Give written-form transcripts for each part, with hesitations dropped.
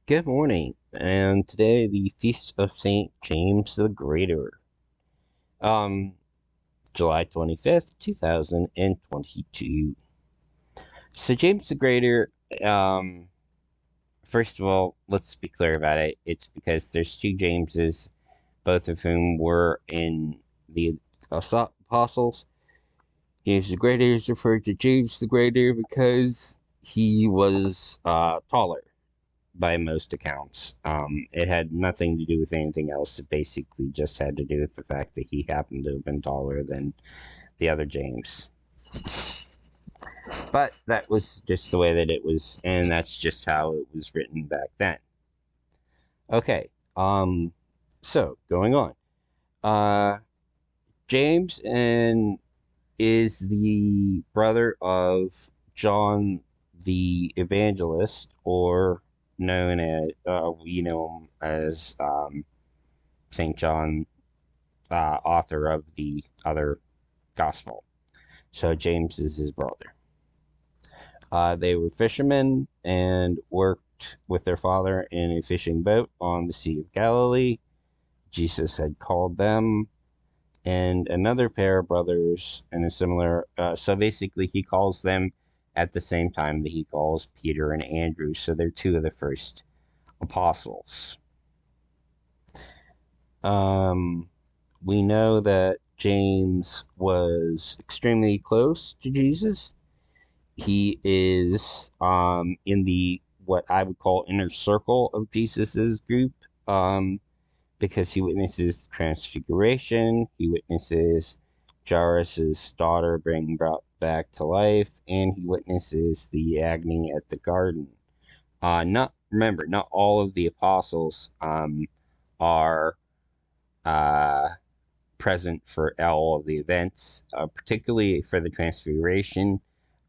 Good morning, and today the feast of Saint James the Greater. Um, July 25th, 2022. So James the Greater, um, first of all, let's be clear about it. It's because there's two Jameses, both of whom were in the apostles. James the Greater is referred to James the Greater because he was taller by most accounts. It had nothing to do with anything else. It basically just had to do with the fact that he happened to have been taller than the other James. But that was just the way that it was, and that's just how it was written back then. Okay, so going on. Uh, James and is the brother of John the Evangelist, or known as we know him as Saint John, author of the other gospel. So James is his brother. They were fishermen and worked with their father in a fishing boat on the Sea of Galilee. Jesus had called them and another pair of brothers in a similar. So basically, he calls them at the same time that he calls Peter and Andrew. So they're two of the first apostles. Um, we know that James was extremely close to Jesus. He is in the what I would call inner circle of Jesus's group, because he witnesses transfiguration, he witnesses Jairus's daughter being brought back to life, and he witnesses the agony at the garden. Not remember, not all of the apostles are uh, present for all of the events, particularly for the Transfiguration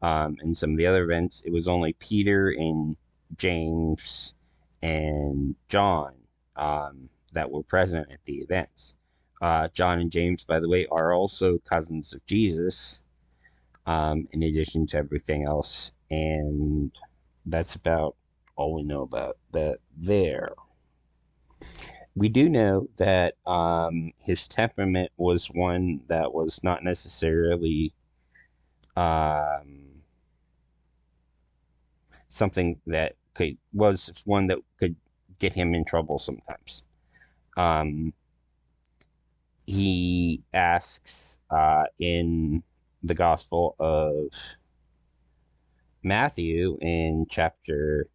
and some of the other events. It was only Peter and James and John that were present at the events. John and James, by the way, are also cousins of Jesus, in addition to everything else. And that's about all we know about that there. We do know that his temperament was one that was not necessarily um, something that was one that could get him in trouble sometimes. Um, he asks in the Gospel of Matthew in chapter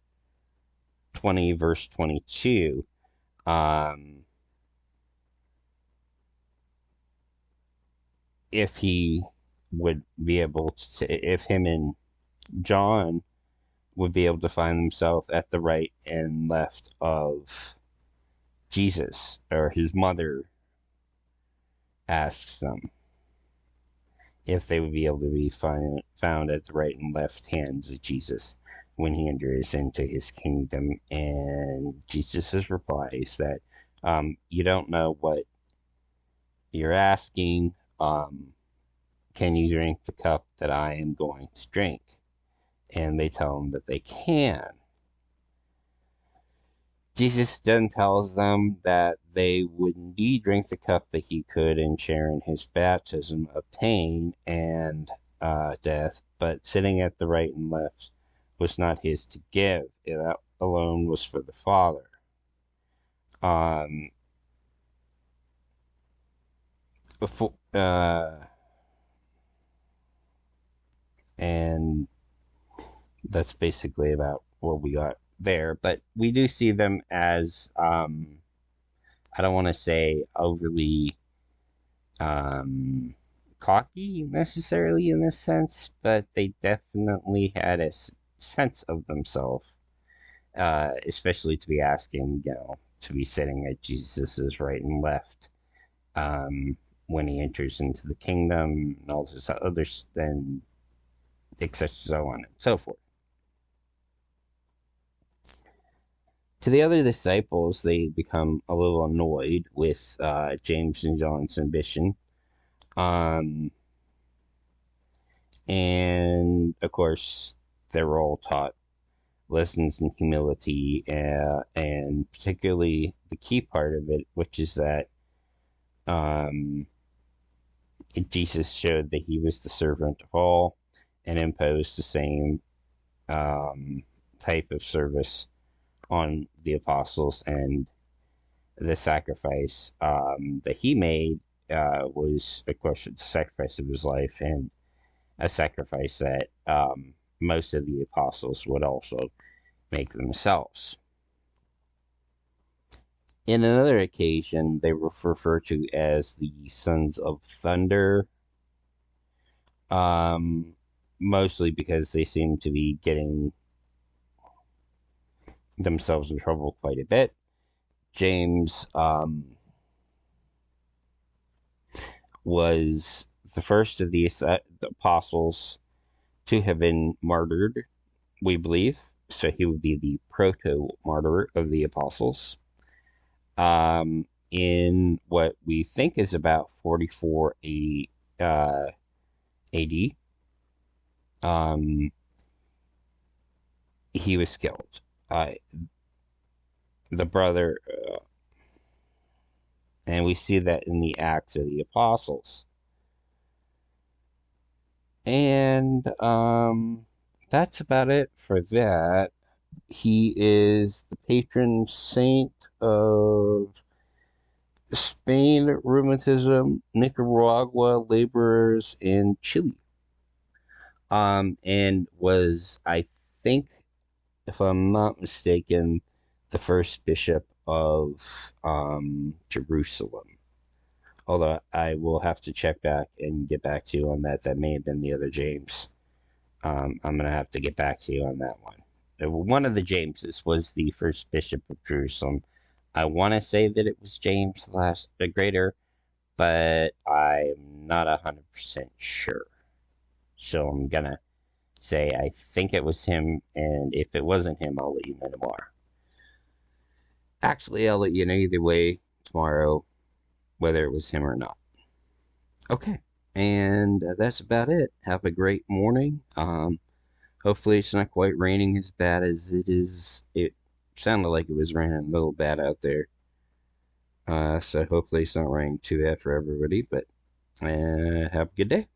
20, verse 22, um, if he would be able to, if him and John would be able to find themselves at the right and left of Jesus, or his mother asks them if they would be able to be found at the right and left hands of Jesus when he enters into his kingdom. And Jesus' reply is that you don't know what you're asking. Can you drink the cup that I am going to drink? And they tell him that they can. Jesus then tells them that they would indeed drink the cup that he could and share in his baptism of pain and death, but sitting at the right and left was not his to give. That alone was for the Father. Um, before, and that's basically about what we got there. But we do see them as, I don't want to say overly um, cocky necessarily in this sense, but they definitely had a sense of themselves, especially to be asking, to be sitting at Jesus's right and left when he enters into the kingdom and all this other, then etc. So on and so forth. To the other disciples, they become a little annoyed with James and John's ambition. Um, and of course, they were all taught lessons in humility, and particularly the key part of it, which is that um, Jesus showed that he was the servant of all and imposed the same um, type of service on the apostles, and the sacrifice that he made was, of course, the sacrifice of his life, and a sacrifice that most of the apostles would also make themselves. In another occasion, they were referred to as the sons of thunder, um, mostly because they seem to be getting themselves in trouble quite a bit. James was the first of the apostles to have been martyred, we believe. So he would be the proto martyr of the apostles. In what we think is about 44 AD, he was killed. The brother, and we see that in the Acts of the Apostles. And that's about it for that. He is the patron saint of Spain, rheumatism, Nicaragua, laborers, and Chile. And was, I think, if I'm not mistaken, the first bishop of Jerusalem. Although I will have to check back and get back to you on that. That may have been the other James. I'm going to have to get back to you on that one. One of the Jameses was the first bishop of Jerusalem. I want to say that it was James the Greater, but I'm not 100% sure. So I'm going to say I think it was him, and if it wasn't him, I'll let you know tomorrow. Actually, I'll let you know either way tomorrow, whether it was him or not. Okay, and that's about it. Have a great morning. Hopefully it's not quite raining as bad as it is. It sounded like it was raining a little bad out there. So hopefully it's not raining too bad for everybody, but have a good day.